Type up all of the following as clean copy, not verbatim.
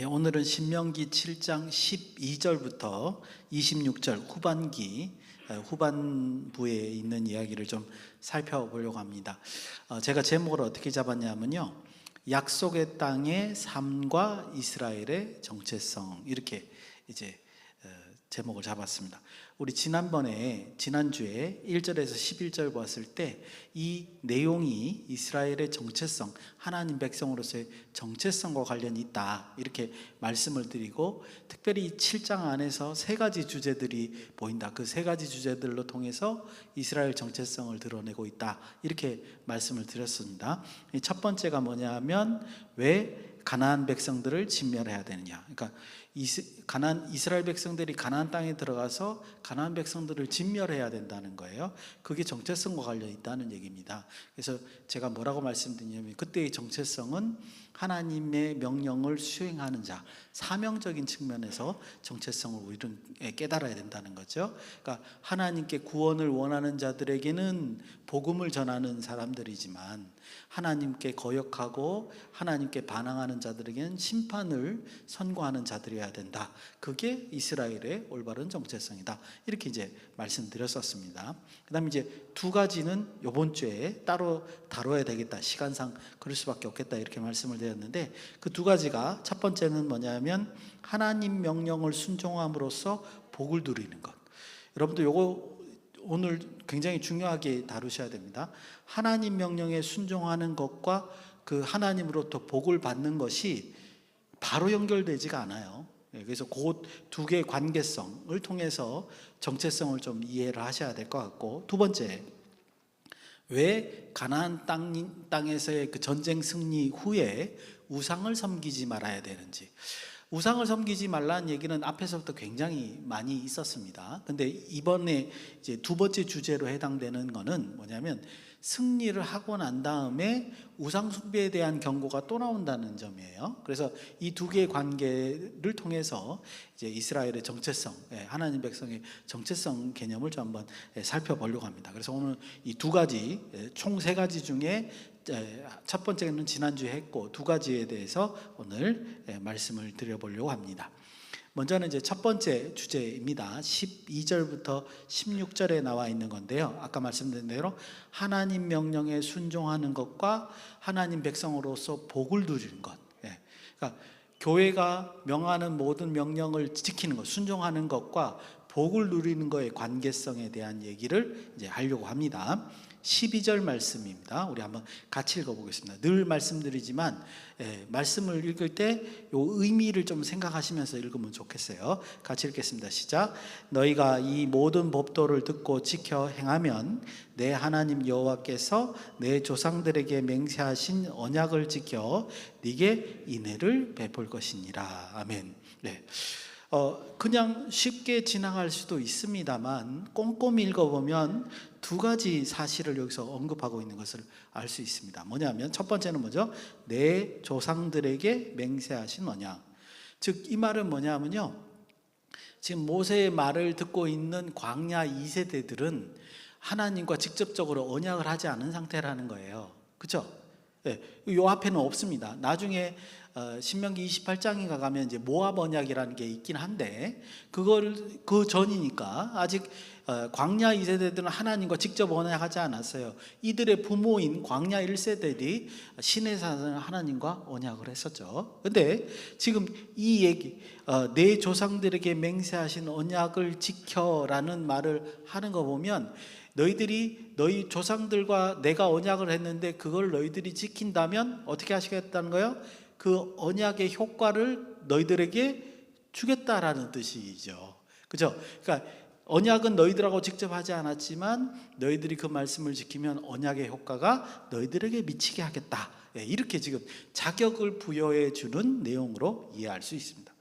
오늘은 신명기 7장 12절부터 26절 후반부에 있는 이야기를 좀 살펴보려고 합니다. 제가 제목을 어떻게 잡았냐면요, 약속의 땅의 삶과 이스라엘의 정체성, 이렇게 이제 제목을 잡았습니다. 우리 지난주에 1절에서 11절 봤을 때 이 내용이 이스라엘의 정체성, 하나님 백성으로서의 정체성과 관련이 있다, 이렇게 말씀을 드리고, 특별히 7장 안에서 세 가지 주제들이 보인다, 그 세 가지 주제들로 통해서 이스라엘 정체성을 드러내고 있다, 이렇게 말씀을 드렸습니다. 첫 번째가 뭐냐면, 왜 가나안 백성들을 진멸해야 되느냐. 그러니까 이스라엘 백성들이 가나안 땅에 들어가서 가나안 백성들을 진멸해야 된다는 거예요. 그게 정체성과 관련이 있다는 얘기입니다. 그래서 제가 뭐라고 말씀드리냐면, 그때의 정체성은 하나님의 명령을 수행하는 자, 사명적인 측면에서 정체성을 우리는 깨달아야 된다는 거죠. 그러니까 하나님께 구원을 원하는 자들에게는 복음을 전하는 사람들이지만, 하나님께 거역하고 하나님께 반항하는 자들에게는 심판을 선고하는 자들이어야 된다. 그게 이스라엘의 올바른 정체성이다, 이렇게 이제 말씀드렸었습니다. 그 다음에 이제 두 가지는 이번 주에 따로 다뤄야 되겠다, 시간상 그럴 수밖에 없겠다, 이렇게 말씀을 드렸는데, 그 두 가지가, 첫 번째는 뭐냐면 하나님 명령을 순종함으로써 복을 누리는 것. 여러분들 요거 오늘 굉장히 중요하게 다루셔야 됩니다. 하나님 명령에 순종하는 것과 그 하나님으로부터 복을 받는 것이 바로 연결되지가 않아요. 그래서 그 두 개의 관계성을 통해서 정체성을 좀 이해를 하셔야 될 것 같고, 두 번째, 왜 가나안 땅에서의 그 전쟁 승리 후에 우상을 섬기지 말아야 되는지. 우상을 섬기지 말라는 얘기는 앞에서부터 굉장히 많이 있었습니다. 근데 이번에 이제 두 번째 주제로 해당되는 거는 뭐냐면, 승리를 하고 난 다음에 우상 숭배에 대한 경고가 또 나온다는 점이에요. 그래서 이 두 개의 관계를 통해서 이제 이스라엘의 정체성, 하나님 백성의 정체성 개념을 좀 한번 살펴보려고 합니다. 그래서 오늘 이 두 가지, 총 세 가지 중에 첫 번째는 지난주에 했고, 두 가지에 대해서 오늘 말씀을 드려보려고 합니다. 먼저는 이제 첫 번째 주제입니다. 12절부터 16절에 나와 있는 건데요, 아까 말씀드린 대로 하나님 명령에 순종하는 것과 하나님 백성으로서 복을 누리는 것. 그러니까 교회가 명하는 모든 명령을 지키는 것, 순종하는 것과 복을 누리는 것의 관계성에 대한 얘기를 이제 하려고 합니다. 12절 말씀입니다. 우리 한번 같이 읽어보겠습니다. 늘 말씀드리지만 말씀을 읽을 때 이 의미를 좀 생각하시면서 읽으면 좋겠어요. 같이 읽겠습니다. 시작. 너희가 이 모든 법도를 듣고 지켜 행하면 내 하나님 여호와께서 내 조상들에게 맹세하신 언약을 지켜 네게 인애를 베풀 것이니라. 아멘. 네. 그냥 쉽게 지나갈 수도 있습니다만, 꼼꼼히 읽어보면 두 가지 사실을 여기서 언급하고 있는 것을 알 수 있습니다. 뭐냐면, 첫 번째는 뭐죠? 내 조상들에게 맹세하신 언약. 즉, 이 말은 뭐냐면요, 지금 모세의 말을 듣고 있는 광야 2세대들은 하나님과 직접적으로 언약을 하지 않은 상태라는 거예요. 그렇죠? 요 앞에는 없습니다. 나중에 신명기 28장에 가면 이제 모압 언약이라는 게 있긴 한데, 그 전이니까 아직 광야 2세대들은 하나님과 직접 언약하지 않았어요. 이들의 부모인 광야 1세대들이 시내산을 하나님과 언약을 했었죠. 근데 지금 이 얘기, 내 조상들에게 맹세하신 언약을 지켜라는 말을 하는 거 보면, 너희 조상들과 내가 언약을 했는데 그걸 너희들이 지킨다면 어떻게 하시겠다는 거예요? 그 언약의 효과를 너희들에게 주겠다라는 뜻이죠. 그죠? 그러니까 언약은 너희들하고 직접 하지 않았지만 너희들이 그 말씀을 지키면 언약의 효과가 너희들에게 미치게 하겠다. 이렇게 지금 자격을 부여해 주는 내용으로 이해할 수 있습니다.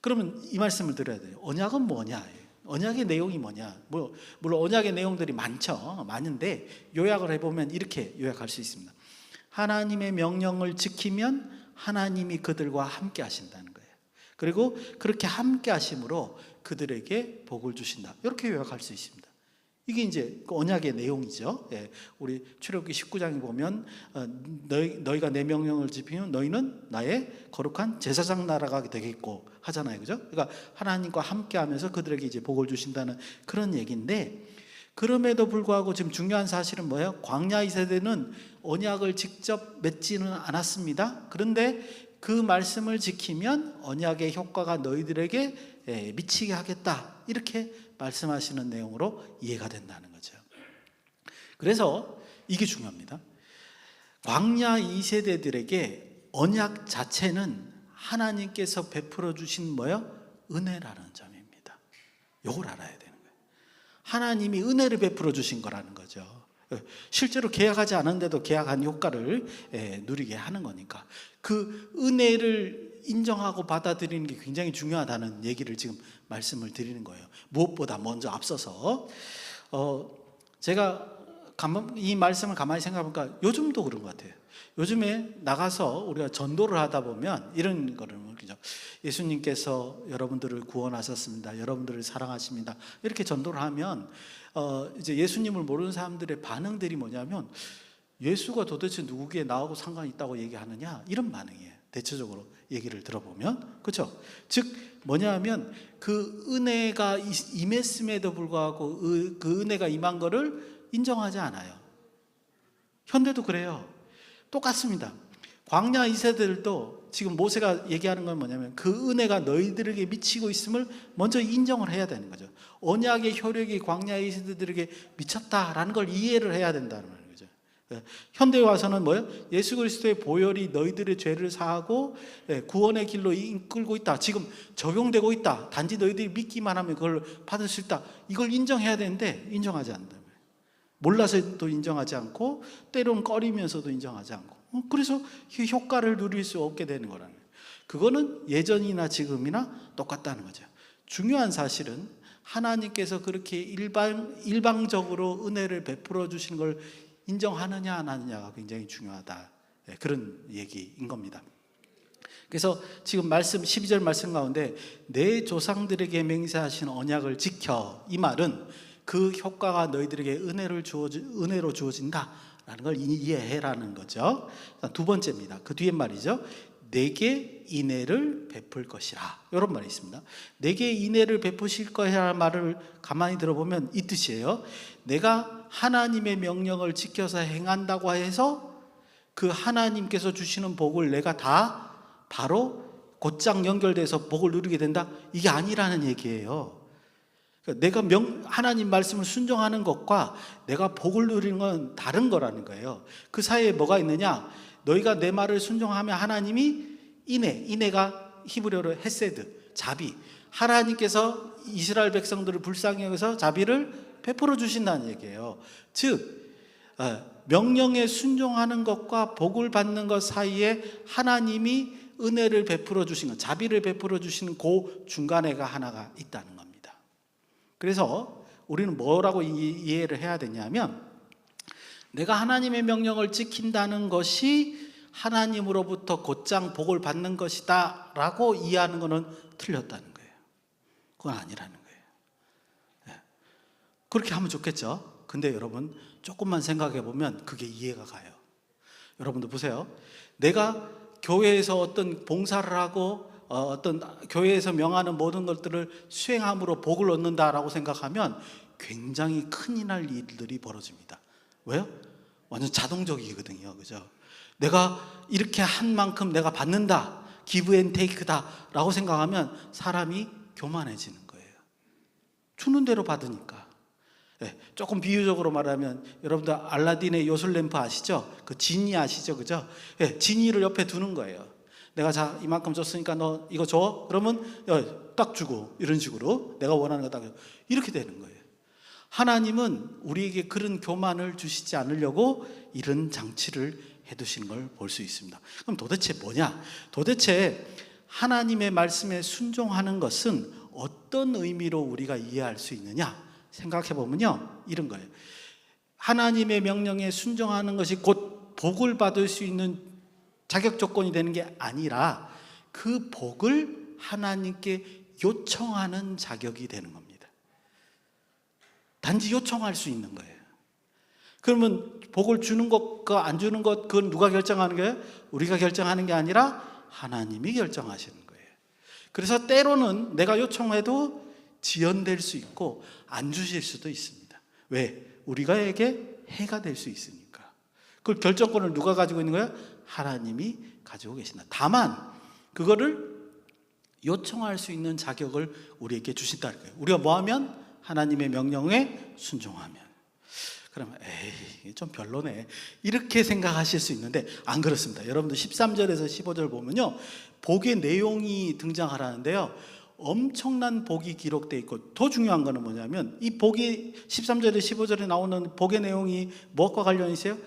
그러면 이 말씀을 드려야 돼요. 언약은 뭐냐? 언약의 내용이 뭐냐? 물론 언약의 내용들이 많은데 요약을 해보면 이렇게 요약할 수 있습니다. 하나님의 명령을 지키면 하나님이 그들과 함께 하신다는 거예요. 그리고 그렇게 함께 하심으로 그들에게 복을 주신다, 이렇게 요약할 수 있습니다. 이게 이제 그 언약의 내용이죠. 예, 우리 출애굽기 19장에 보면 너희가 내 명령을 지키면 너희는 나의 거룩한 제사장 나라가 되겠고 하잖아요, 그죠? 그러니까 하나님과 함께하면서 그들에게 이제 복을 주신다는 그런 얘기인데, 그럼에도 불구하고 지금 중요한 사실은 뭐예요? 광야 이 세대는 언약을 직접 맺지는 않았습니다. 그런데 그 말씀을 지키면 언약의 효과가 너희들에게 미치게 하겠다, 이렇게 말씀하시는 내용으로 이해가 된다는 거죠. 그래서 이게 중요합니다. 광야 2세대들에게 언약 자체는 하나님께서 베풀어 주신 뭐예요? 은혜라는 점입니다. 이걸 알아야 되는 거예요. 하나님이 은혜를 베풀어 주신 거라는 거죠. 실제로 계약하지 않은데도 계약한 효과를 누리게 하는 거니까 그 은혜를 인정하고 받아들이는 게 굉장히 중요하다는 얘기를 지금 말씀을 드리는 거예요. 무엇보다 먼저 앞서서 제가 이 말씀을 가만히 생각해보니까 요즘도 그런 것 같아요. 요즘에 나가서 우리가 전도를 하다 보면 이런 거를 그죠? 예수님께서 여러분들을 구원하셨습니다. 여러분들을 사랑하십니다. 이렇게 전도를 하면 이제 예수님을 모르는 사람들의 반응들이 뭐냐면, 예수가 도대체 누구에게 나하고 상관이 있다고 얘기하느냐, 이런 반응이에요. 대체적으로 얘기를 들어보면, 그렇죠? 즉 뭐냐면 그 은혜가 임했음에도 불구하고 그 은혜가 임한 거를 인정하지 않아요. 현대도 그래요. 똑같습니다. 광야 2세들도 지금 모세가 얘기하는 건 뭐냐면 그 은혜가 너희들에게 미치고 있음을 먼저 인정을 해야 되는 거죠. 언약의 효력이 광야 2세들에게 미쳤다라는 걸 이해를 해야 된다는 거죠. 현대에 와서는 뭐예요? 예수 그리스도의 보혈이 너희들의 죄를 사하고 구원의 길로 이끌고 있다, 지금 적용되고 있다, 단지 너희들이 믿기만 하면 그걸 받을 수 있다, 이걸 인정해야 되는데 인정하지 않는다. 몰라서도 인정하지 않고 때론 꺼리면서도 인정하지 않고, 그래서 효과를 누릴 수 없게 되는 거라는 거예요. 그거는 예전이나 지금이나 똑같다는 거죠. 중요한 사실은 하나님께서 그렇게 일방적으로 은혜를 베풀어 주시는 걸 인정하느냐 안 하느냐가 굉장히 중요하다, 그런 얘기인 겁니다. 그래서 지금 말씀 12절 말씀 가운데 내 조상들에게 맹세하신 언약을 지켜, 이 말은 그 효과가 너희들에게 은혜로 주어진다라는 걸 이해해라는 거죠. 두 번째입니다. 그 뒤에 말이죠. 내게 인애를 베풀 것이라, 이런 말이 있습니다. 내게 인애를 베푸실 것이라는 말을 가만히 들어보면 이 뜻이에요. 내가 하나님의 명령을 지켜서 행한다고 해서 그 하나님께서 주시는 복을 내가 다 바로 곧장 연결돼서 복을 누리게 된다, 이게 아니라는 얘기예요. 내가 하나님 말씀을 순종하는 것과 내가 복을 누리는 건 다른 거라는 거예요. 그 사이에 뭐가 있느냐? 너희가 내 말을 순종하면 하나님이 인애가 히브리어로 헤세드, 자비, 하나님께서 이스라엘 백성들을 불쌍히 여겨서 자비를 베풀어 주신다는 얘기예요. 즉 명령에 순종하는 것과 복을 받는 것 사이에 하나님이 은혜를 베풀어 주신 것, 자비를 베풀어 주시는 그 중간에가 하나가 있다는 겁니다. 그래서 우리는 뭐라고 이해를 해야 되냐면, 내가 하나님의 명령을 지킨다는 것이 하나님으로부터 곧장 복을 받는 것이다 라고 이해하는 것은 틀렸다는 거예요. 그건 아니라는 거예요. 그렇게 하면 좋겠죠. 근데 여러분 조금만 생각해 보면 그게 이해가 가요. 여러분도 보세요. 내가 교회에서 어떤 봉사를 하고 어떤 교회에서 명하는 모든 것들을 수행함으로 복을 얻는다라고 생각하면 굉장히 큰일 날 일들이 벌어집니다. 왜요? 완전 자동적이거든요. 그죠? 내가 이렇게 한 만큼 내가 받는다, 기브 앤 테이크다 라고 생각하면 사람이 교만해지는 거예요. 주는 대로 받으니까. 조금 비유적으로 말하면 여러분들 알라딘의 요술램프 아시죠? 그 지니 아시죠? 그죠? 지니를 옆에 두는 거예요. 내가 자 이만큼 줬으니까 너 이거 줘? 그러면 딱 주고, 이런 식으로 내가 원하는 거 딱 이렇게 되는 거예요. 하나님은 우리에게 그런 교만을 주시지 않으려고 이런 장치를 해두시는 걸 볼 수 있습니다. 그럼 도대체 뭐냐? 도대체 하나님의 말씀에 순종하는 것은 어떤 의미로 우리가 이해할 수 있느냐 생각해 보면요, 이런 거예요. 하나님의 명령에 순종하는 것이 곧 복을 받을 수 있는 자격 조건이 되는 게 아니라 그 복을 하나님께 요청하는 자격이 되는 겁니다. 단지 요청할 수 있는 거예요. 그러면 복을 주는 것과 안 주는 것, 그건 누가 결정하는 거예요? 우리가 결정하는 게 아니라 하나님이 결정하시는 거예요. 그래서 때로는 내가 요청해도 지연될 수 있고 안 주실 수도 있습니다. 왜? 우리가에게 해가 될 수 있으니까. 그 결정권을 누가 가지고 있는 거예요? 하나님이 가지고 계신다. 다만 그거를 요청할 수 있는 자격을 우리에게 주신다는 거예요. 우리가 뭐하면? 하나님의 명령에 순종하면. 그러면 에이 좀 별로네 이렇게 생각하실 수 있는데 안 그렇습니다. 여러분들 13절에서 15절 보면요, 복의 내용이 등장하라는데요, 엄청난 복이 기록되어 있고, 더 중요한 거는 뭐냐면 이 복이 13절에 15절에 나오는 복의 내용이 무엇과 관련이 있어요?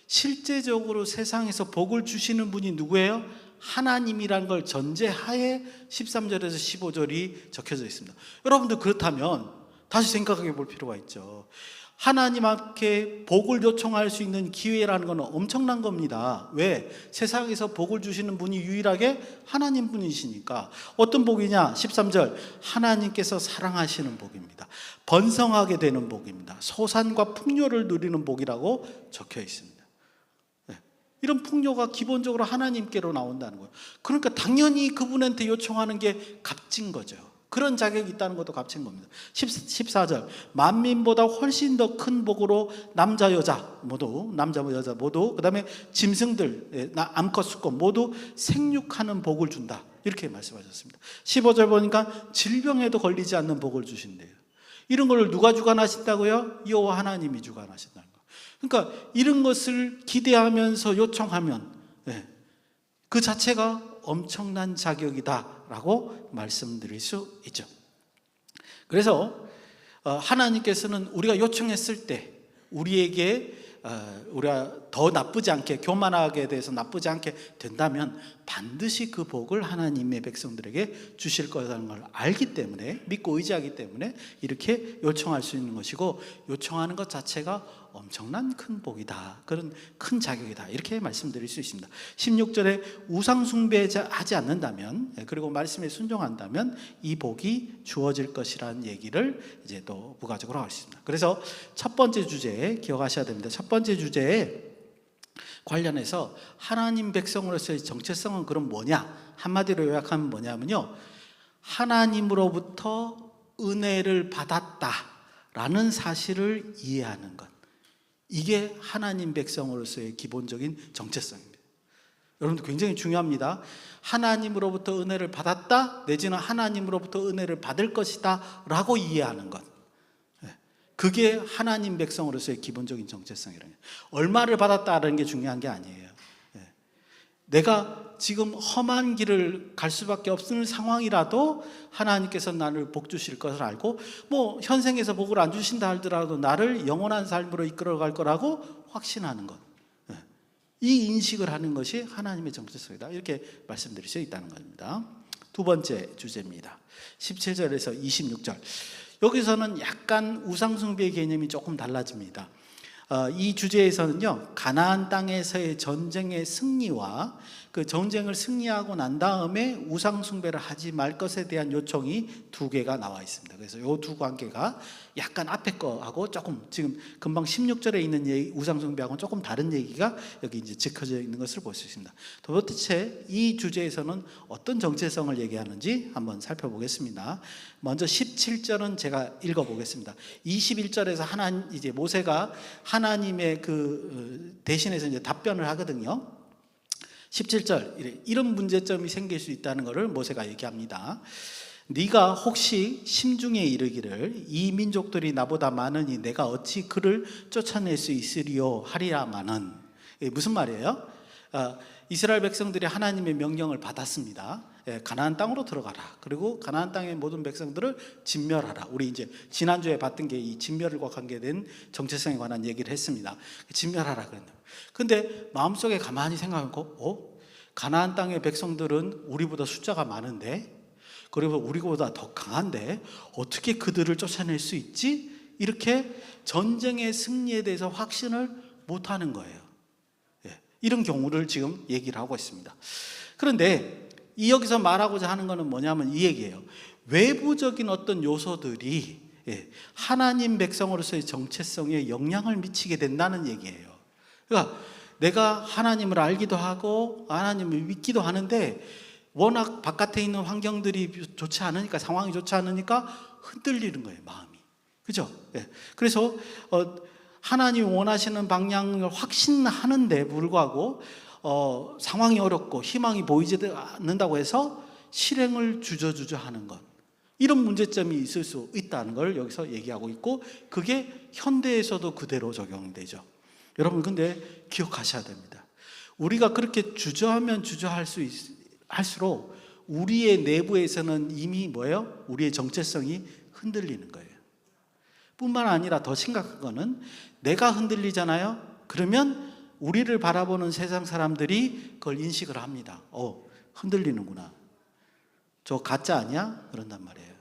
실제적으로 세상에서 복을 주시는 분이 누구예요? 하나님이란 걸 전제하에 13절에서 15절이 적혀져 있습니다. 여러분들 그렇다면 다시 생각해 볼 필요가 있죠. 하나님 앞에 복을 요청할 수 있는 기회라는 건 엄청난 겁니다. 왜? 세상에서 복을 주시는 분이 유일하게 하나님 분이시니까. 어떤 복이냐? 13절, 하나님께서 사랑하시는 복입니다. 번성하게 되는 복입니다. 소산과 풍요를 누리는 복이라고 적혀 있습니다. 이런 풍요가 기본적으로 하나님께로 나온다는 거예요. 그러니까 당연히 그분한테 요청하는 게 값진 거죠. 그런 자격이 있다는 것도 값진 겁니다. 14절, 만민보다 훨씬 더 큰 복으로 남자 여자 모두, 그 다음에 짐승들, 암컷 수컷 모두 생육하는 복을 준다, 이렇게 말씀하셨습니다. 15절 보니까 질병에도 걸리지 않는 복을 주신대요. 이런 걸 누가 주관하신다고요? 여호와 하나님이 주관하신다는 거예요. 그러니까 이런 것을 기대하면서 요청하면 그 자체가 엄청난 자격이다라고 말씀드릴 수 있죠. 그래서 하나님께서는 우리가 요청했을 때 우리에게 우리가 더 나쁘지 않게, 교만하게 대해서 나쁘지 않게 된다면 반드시 그 복을 하나님의 백성들에게 주실 거라는 걸 알기 때문에, 믿고 의지하기 때문에 이렇게 요청할 수 있는 것이고, 요청하는 것 자체가 엄청난 큰 복이다, 그런 큰 자격이다, 이렇게 말씀드릴 수 있습니다. 16절에 우상 숭배하지 않는다면, 그리고 말씀에 순종한다면 이 복이 주어질 것이라는 얘기를 이제 또 부가적으로 할 수 있습니다. 그래서 첫 번째 주제에 기억하셔야 됩니다. 첫 번째 주제에 관련해서 하나님 백성으로서의 정체성은 그럼 뭐냐? 한마디로 요약하면 뭐냐면요, 하나님으로부터 은혜를 받았다라는 사실을 이해하는 것, 이게 하나님 백성으로서의 기본적인 정체성입니다. 여러분들 굉장히 중요합니다. 하나님으로부터 은혜를 받았다, 내지는 하나님으로부터 은혜를 받을 것이다 라고 이해하는 것, 그게 하나님 백성으로서의 기본적인 정체성이라는 거예요. 얼마를 받았다는 게 중요한 게 아니에요. 내가 지금 험한 길을 갈 수밖에 없는 상황이라도 하나님께서 나를 복 주실 것을 알고, 뭐 현생에서 복을 안 주신다 하더라도 나를 영원한 삶으로 이끌어갈 거라고 확신하는 것, 이 인식을 하는 것이 하나님의 정체성이다, 이렇게 말씀드릴 수 있다는 겁니다. 두 번째 주제입니다. 17절에서 26절, 여기서는 약간 우상숭배의 개념이 조금 달라집니다. 이 주제에서는요, 가나안 땅에서의 전쟁의 승리와 그 전쟁을 승리하고 난 다음에 우상숭배를 하지 말 것에 대한 요청이 두 개가 나와 있습니다. 그래서 이 두 관계가 약간 앞에 거하고 조금, 지금 금방 16절에 있는 얘기, 우상숭배하고는 조금 다른 얘기가 여기 이제 적혀져 있는 것을 볼 수 있습니다. 도대체 이 주제에서는 어떤 정체성을 얘기하는지 한번 살펴보겠습니다. 먼저 17절은 제가 읽어보겠습니다. 21절에서 이제 모세가 하나님의 그 대신해서 이제 답변을 하거든요. 17절, 이런 문제점이 생길 수 있다는 것을 모세가 얘기합니다. 네가 혹시 심중에 이르기를 이 민족들이 나보다 많으니 내가 어찌 그를 쫓아낼 수 있으리요 하리라마는, 무슨 말이에요? 이스라엘 백성들이 하나님의 명령을 받았습니다. 가나안 땅으로 들어가라, 그리고 가나안 땅의 모든 백성들을 진멸하라. 우리 이제 지난주에 봤던 게 이 진멸과 관계된 정체성에 관한 얘기를 했습니다. 진멸하라 그랬는데, 근데 마음속에 가만히 생각하고, 가나안 땅의 백성들은 우리보다 숫자가 많은데, 그리고 우리보다 더 강한데 어떻게 그들을 쫓아낼 수 있지? 이렇게 전쟁의 승리에 대해서 확신을 못하는 거예요. 이런 경우를 지금 얘기를 하고 있습니다. 그런데 여기서 말하고자 하는 것은 뭐냐면 이 얘기예요. 외부적인 어떤 요소들이 하나님 백성으로서의 정체성에 영향을 미치게 된다는 얘기예요. 그러니까 내가 하나님을 알기도 하고 하나님을 믿기도 하는데 워낙 바깥에 있는 환경들이 좋지 않으니까, 상황이 좋지 않으니까 흔들리는 거예요, 마음이. 그죠? 그래서 하나님이 원하시는 방향을 확신하는데 불구하고 상황이 어렵고 희망이 보이지 않는다고 해서 실행을 주저주저 하는 것, 이런 문제점이 있을 수 있다는 걸 여기서 얘기하고 있고, 그게 현대에서도 그대로 적용되죠. 여러분, 근데 기억하셔야 됩니다. 우리가 그렇게 주저하면 할수록 우리의 내부에서는 이미 뭐예요? 우리의 정체성이 흔들리는 거예요. 뿐만 아니라 더 심각한 거는, 내가 흔들리잖아요. 그러면 우리를 바라보는 세상 사람들이 그걸 인식을 합니다. 흔들리는구나. 저 가짜 아니야? 그런단 말이에요.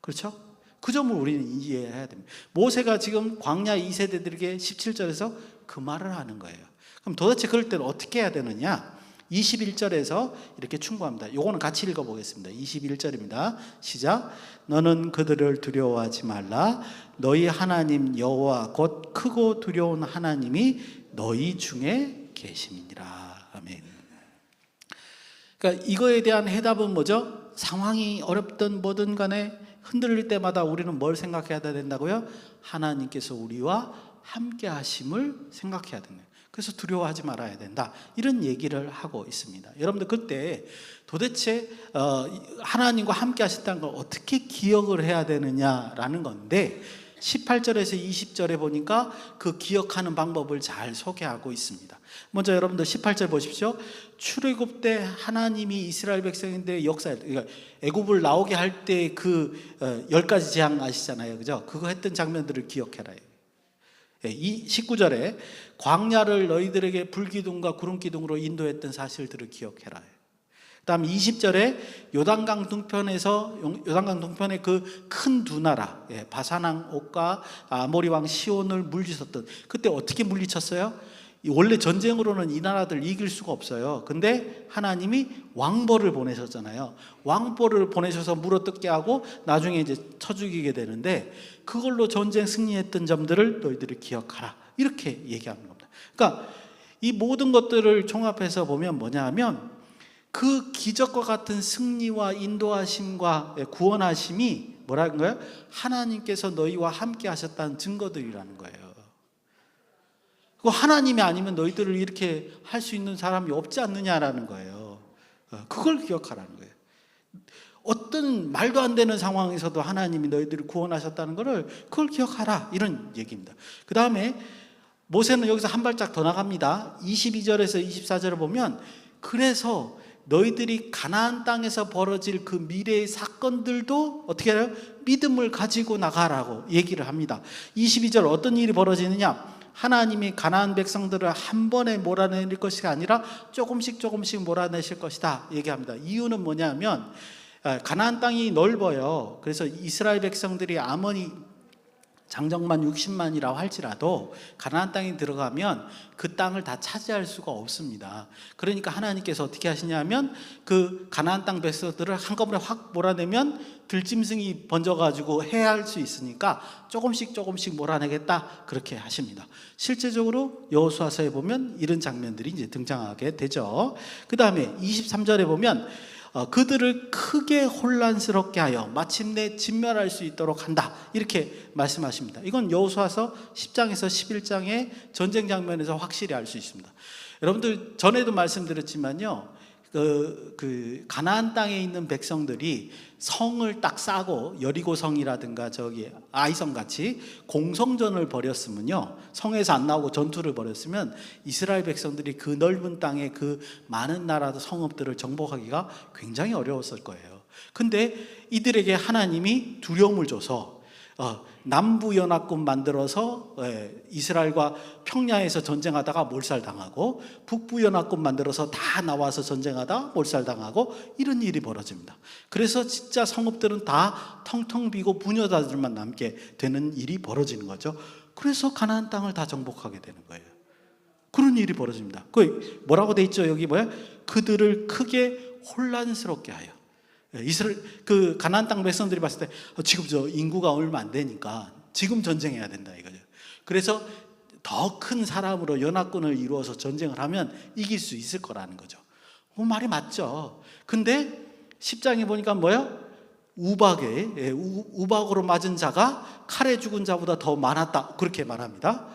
그렇죠? 그 점을 우리는 이해해야 됩니다. 모세가 지금 광야 2세대들에게 17절에서 그 말을 하는 거예요. 그럼 도대체 그럴 때는 어떻게 해야 되느냐? 21절에서 이렇게 충고합니다. 요거는 같이 읽어보겠습니다. 21절입니다. 시작. 너는 그들을 두려워하지 말라. 너희 하나님 여호와 곧 크고 두려운 하나님이 너희 중에 계심이니라. 아멘. 그러니까 이거에 대한 해답은 뭐죠? 상황이 어렵든 뭐든 간에 흔들릴 때마다 우리는 뭘 생각해야 된다고요? 하나님께서 우리와 함께 하심을 생각해야 됩니다. 그래서 두려워하지 말아야 된다, 이런 얘기를 하고 있습니다. 여러분들, 그때 도대체 하나님과 함께 하셨다는 걸 어떻게 기억을 해야 되느냐라는 건데, 18절에서 20절에 보니까 그 기억하는 방법을 잘 소개하고 있습니다. 먼저 여러분들 18절 보십시오. 출애굽 때 하나님이 이스라엘 백성인데 그러니까 애굽을 나오게 할 때 그 10가지 재앙 아시잖아요, 그죠? 그거 했던 장면들을 기억해라. 이 19절에 광야를 너희들에게 불기둥과 구름기둥으로 인도했던 사실들을 기억해라. 그 다음 20절에 요단강 동편의 그 큰 두 나라, 바산왕 옥과 아모리 왕 시온을 물리쳤던, 그때 어떻게 물리쳤어요? 원래 전쟁으로는 이 나라들 이길 수가 없어요. 근데 하나님이 왕벌을 보내셨잖아요. 왕벌을 보내셔서 물어뜯게 하고 나중에 이제 쳐 죽이게 되는데, 그걸로 전쟁 승리했던 점들을 너희들이 기억하라, 이렇게 얘기하는 겁니다. 그러니까 이 모든 것들을 종합해서 보면 뭐냐 하면, 그 기적과 같은 승리와 인도하심과 구원하심이 뭐라는 거예요? 하나님께서 너희와 함께 하셨다는 증거들이라는 거예요. 하나님이 아니면 너희들을 이렇게 할 수 있는 사람이 없지 않느냐라는 거예요. 그걸 기억하라는 거예요. 어떤 말도 안 되는 상황에서도 하나님이 너희들을 구원하셨다는 것을, 그걸 기억하라, 이런 얘기입니다. 그 다음에 모세는 여기서 한 발짝 더 나갑니다. 22절에서 24절을 보면, 그래서 너희들이 가나안 땅에서 벌어질 그 미래의 사건들도 어떻게 해요? 믿음을 가지고 나가라고 얘기를 합니다. 22절 어떤 일이 벌어지느냐? 하나님이 가나안 백성들을 한 번에 몰아내릴 것이 아니라 조금씩 몰아내실 것이다 얘기합니다. 이유는 뭐냐면, 가나안 땅이 넓어요. 그래서 이스라엘 백성들이 아무리 장정만 60만이라고 할지라도 가나안 땅에 들어가면 그 땅을 다 차지할 수가 없습니다. 그러니까 하나님께서 어떻게 하시냐면, 그 가나안 땅 백성들을 한꺼번에 확 몰아내면 들짐승이 번져가지고 해할 수 있으니까 조금씩 몰아내겠다, 그렇게 하십니다. 실제적으로 여호수아서에 보면 이런 장면들이 이제 등장하게 되죠. 그 다음에 23절에 보면 그들을 크게 혼란스럽게 하여 마침내 진멸할 수 있도록 한다, 이렇게 말씀하십니다. 이건 여호수아서 10장에서 11장의 전쟁 장면에서 확실히 알 수 있습니다. 여러분들, 전에도 말씀드렸지만요, 그 가나안 땅에 있는 백성들이 성을 딱 싸고, 여리고성이라든가 저기 아이성 같이 공성전을 벌였으면요, 성에서 안 나오고 전투를 벌였으면 이스라엘 백성들이 그 넓은 땅에 그 많은 나라도 성읍들을 정복하기가 굉장히 어려웠을 거예요. 근데 이들에게 하나님이 두려움을 줘서 남부연합군 만들어서 이스라엘과 평야에서 전쟁하다가 몰살당하고, 북부연합군 만들어서 다 나와서 전쟁하다가 몰살당하고, 이런 일이 벌어집니다. 그래서 진짜 성읍들은 다 텅텅 비고 부녀자들만 남게 되는 일이 벌어지는 거죠. 그래서 가나안 땅을 다 정복하게 되는 거예요. 그런 일이 벌어집니다. 그 뭐라고 돼 있죠? 여기 뭐야? 그들을 크게 혼란스럽게 하여. 이스라엘 그 가나안 땅 백성들이 봤을 때 지금 저 인구가 얼마 안 되니까 지금 전쟁해야 된다 이거죠. 그래서 더 큰 사람으로 연합군을 이루어서 전쟁을 하면 이길 수 있을 거라는 거죠. 말이 맞죠. 근데 10장에 보니까 뭐예요? 우박으로 맞은 자가 칼에 죽은 자보다 더 많았다, 그렇게 말합니다.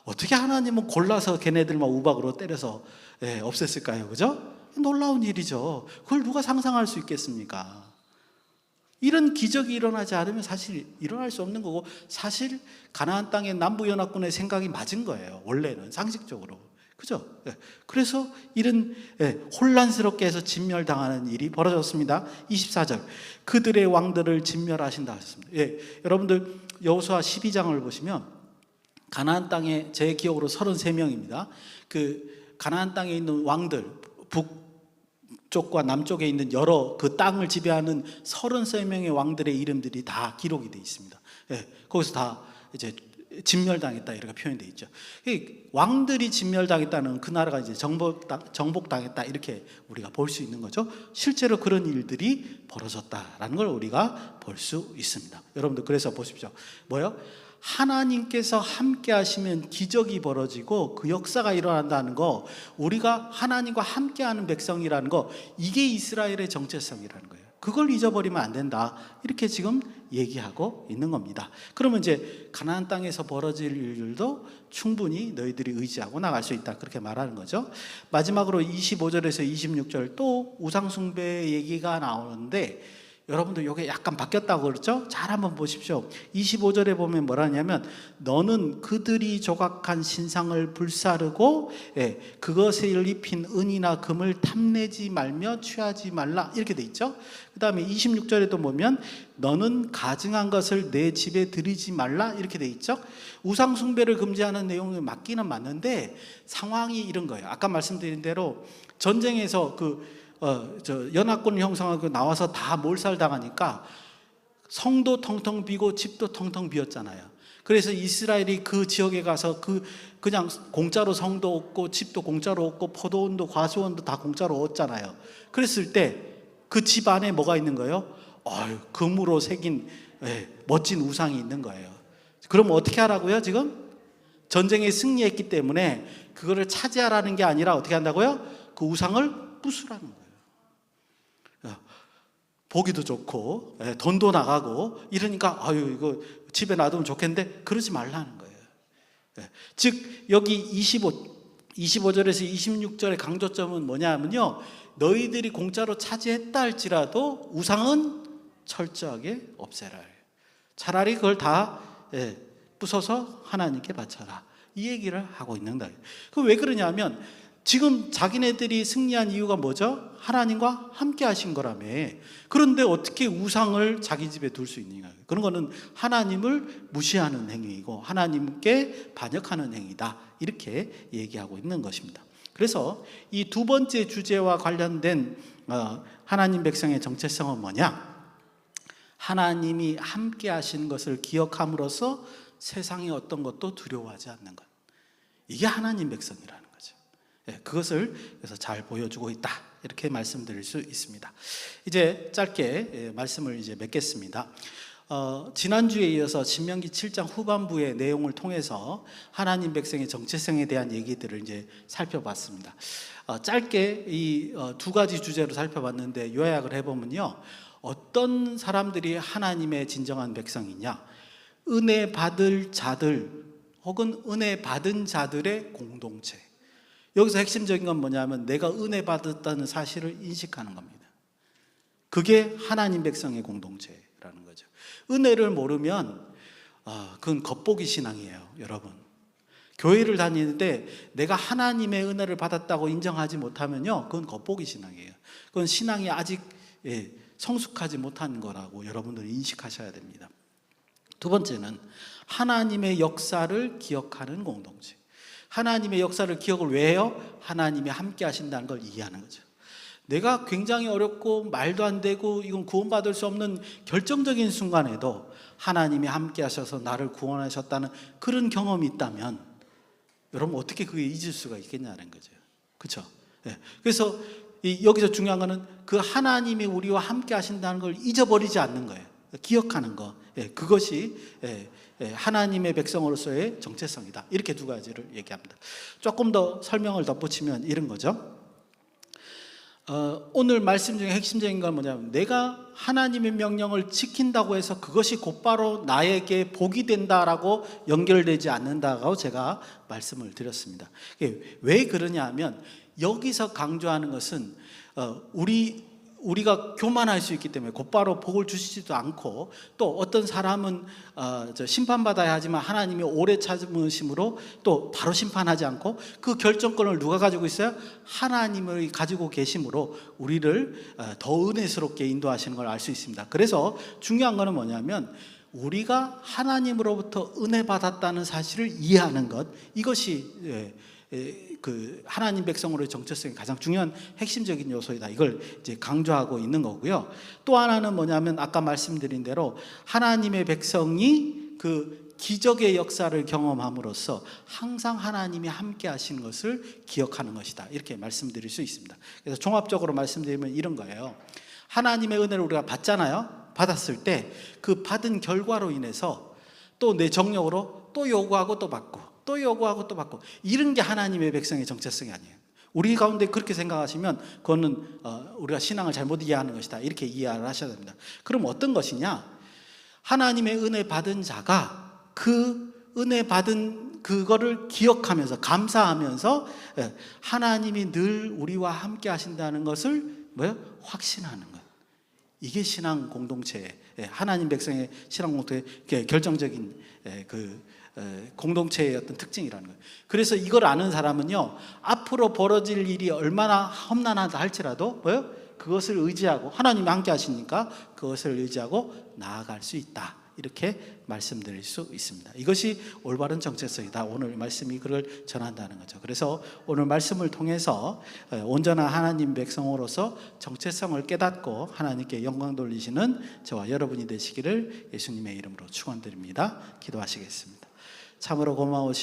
어떻게 하나님은 골라서 걔네들만 우박으로 때려서 없앴을까요? 그죠? 놀라운 일이죠. 그걸 누가 상상할 수 있겠습니까? 이런 기적이 일어나지 않으면 사실 일어날 수 없는 거고, 사실 가나안 땅의 남부연합군의 생각이 맞은 거예요. 원래는 상식적으로. 그죠? 그래서 이런 혼란스럽게 해서 진멸당하는 일이 벌어졌습니다. 24절, 그들의 왕들을 진멸하신다 하셨습니다. 여러분들 여호수아 12장을 보시면 가나안 땅에 제 기억으로 33명입니다. 그 가나안 땅에 있는 왕들, 북쪽과 남쪽에 있는 여러 그 땅을 지배하는 33명의 왕들의 이름들이 다 기록이 되어 있습니다. 거기서 다 이제 진멸당했다 이렇게 표현되어 있죠. 왕들이 진멸당했다는 그 나라가 이제 정복당했다 이렇게 우리가 볼 수 있는 거죠. 실제로 그런 일들이 벌어졌다라는 걸 우리가 볼 수 있습니다. 여러분들 그래서 보십시오. 뭐요? 하나님께서 함께 하시면 기적이 벌어지고 그 역사가 일어난다는 거, 우리가 하나님과 함께하는 백성이라는 거, 이게 이스라엘의 정체성이라는 거예요. 그걸 잊어버리면 안 된다, 이렇게 지금 얘기하고 있는 겁니다. 그러면 이제 가나안 땅에서 벌어질 일들도 충분히 너희들이 의지하고 나갈 수 있다, 그렇게 말하는 거죠. 마지막으로 25절에서 26절 또 우상숭배 얘기가 나오는데, 여러분들 이게 약간 바뀌었다고 그랬죠? 잘 한번 보십시오. 25절에 보면 뭐라냐면, 너는 그들이 조각한 신상을 불사르고 그것에 입힌 은이나 금을 탐내지 말며 취하지 말라, 이렇게 돼 있죠. 그 다음에 26절에도 보면 너는 가증한 것을 내 집에 들이지 말라, 이렇게 돼 있죠. 우상 숭배를 금지하는 내용이 맞기는 맞는데 상황이 이런 거예요. 아까 말씀드린 대로 전쟁에서 연합군을 형성하고 나와서 다 몰살당하니까 성도 텅텅 비고 집도 텅텅 비었잖아요. 그래서 이스라엘이 그 지역에 가서 그냥 공짜로 성도 얻고 집도 공짜로 얻고 포도원도 과수원도 다 공짜로 얻잖아요. 그랬을 때 그 집 안에 뭐가 있는 거예요? 금으로 새긴 멋진 우상이 있는 거예요. 그럼 어떻게 하라고요? 지금 전쟁에 승리했기 때문에 그거를 차지하라는 게 아니라 어떻게 한다고요? 그 우상을 부수라는 거예요. 보기도 좋고 돈도 나가고 이러니까 이거 집에 놔두면 좋겠는데 그러지 말라는 거예요. 즉 여기 25절에서 26절의 강조점은 뭐냐면요, 너희들이 공짜로 차지했다 할지라도 우상은 철저하게 없애라. 차라리 그걸 다 부숴서 하나님께 바쳐라, 이 얘기를 하고 있는 거예요. 그 왜 그러냐면 지금 자기네들이 승리한 이유가 뭐죠? 하나님과 함께 하신 거라며. 그런데 어떻게 우상을 자기 집에 둘 수 있느냐. 그런 거는 하나님을 무시하는 행위이고 하나님께 반역하는 행위다, 이렇게 얘기하고 있는 것입니다. 그래서 이 두 번째 주제와 관련된 하나님 백성의 정체성은 뭐냐? 하나님이 함께 하신 것을 기억함으로써 세상의 어떤 것도 두려워하지 않는 것, 이게 하나님 백성이라는 거죠. 그것을 그래서 잘 보여주고 있다, 이렇게 말씀드릴 수 있습니다. 이제 짧게 말씀을 이제 맺겠습니다. 지난주에 이어서 신명기 7장 후반부의 내용을 통해서 하나님 백성의 정체성에 대한 얘기들을 이제 살펴봤습니다. 짧게 이 두 가지 주제로 살펴봤는데 요약을 해보면요, 어떤 사람들이 하나님의 진정한 백성이냐? 은혜 받을 자들 혹은 은혜 받은 자들의 공동체. 여기서 핵심적인 건 뭐냐면 내가 은혜 받았다는 사실을 인식하는 겁니다. 그게 하나님 백성의 공동체라는 거죠. 은혜를 모르면 그건 겉보기 신앙이에요. 여러분, 교회를 다니는데 내가 하나님의 은혜를 받았다고 인정하지 못하면요, 그건 겉보기 신앙이에요. 그건 신앙이 아직 성숙하지 못한 거라고 여러분들이 인식하셔야 됩니다. 두 번째는 하나님의 역사를 기억하는 공동체. 하나님의 역사를 기억을 왜 해요? 하나님이 함께 하신다는 걸 이해하는 거죠. 내가 굉장히 어렵고 말도 안 되고 이건 구원받을 수 없는 결정적인 순간에도 하나님이 함께 하셔서 나를 구원하셨다는 그런 경험이 있다면 여러분 어떻게 그게 잊을 수가 있겠냐는 거죠. 그렇죠? 그래서 여기서 중요한 거는 그 하나님이 우리와 함께 하신다는 걸 잊어버리지 않는 거예요. 기억하는 거. 그것이 하나님의 백성으로서의 정체성이다. 이렇게 두 가지를 얘기합니다. 조금 더 설명을 덧붙이면 이런 거죠. 오늘 말씀 중에 핵심적인 건 뭐냐면, 내가 하나님의 명령을 지킨다고 해서 그것이 곧바로 나에게 복이 된다라고 연결되지 않는다고 제가 말씀을 드렸습니다. 왜 그러냐 하면, 여기서 강조하는 것은 우리가 교만할 수 있기 때문에 곧바로 복을 주시지도 않고, 또 어떤 사람은 심판받아야 하지만 하나님이 오래 참으심으로 또 바로 심판하지 않고, 그 결정권을 누가 가지고 있어요? 하나님을 가지고 계심으로 우리를 더 은혜스럽게 인도하시는 걸 알 수 있습니다. 그래서 중요한 거는 뭐냐면, 우리가 하나님으로부터 은혜 받았다는 사실을 이해하는 것, 이것이 그 하나님 백성으로의 정체성의 가장 중요한 핵심적인 요소이다. 이걸 이제 강조하고 있는 거고요. 또 하나는 뭐냐면, 아까 말씀드린 대로 하나님의 백성이 그 기적의 역사를 경험함으로써 항상 하나님이 함께 하신 것을 기억하는 것이다. 이렇게 말씀드릴 수 있습니다. 그래서 종합적으로 말씀드리면 이런 거예요. 하나님의 은혜를 우리가 받잖아요. 받았을 때 그 받은 결과로 인해서 또 내 정력으로 또 요구하고 또 받고, 또 요구하고 또 받고, 이런 게 하나님의 백성의 정체성이 아니에요. 우리 가운데 그렇게 생각하시면 그거는 우리가 신앙을 잘못 이해하는 것이다. 이렇게 이해를 하셔야 됩니다. 그럼 어떤 것이냐? 하나님의 은혜 받은 자가 그 은혜 받은 그거를 기억하면서, 감사하면서 하나님이 늘 우리와 함께 하신다는 것을 확신하는 것. 이게 신앙 공동체, 하나님 백성의 신앙 공동체의 결정적인 그 공동체의 어떤 특징이라는 거예요. 그래서 이걸 아는 사람은요, 앞으로 벌어질 일이 얼마나 험난하다 할지라도 그것을 의지하고, 하나님이 함께 하시니까 그것을 의지하고 나아갈 수 있다. 이렇게 말씀드릴 수 있습니다. 이것이 올바른 정체성이다. 오늘 말씀이 그걸 전한다는 거죠. 그래서 오늘 말씀을 통해서 온전한 하나님 백성으로서 정체성을 깨닫고 하나님께 영광 돌리시는 저와 여러분이 되시기를 예수님의 이름으로 축원드립니다. 기도하시겠습니다. 참으로 고마우신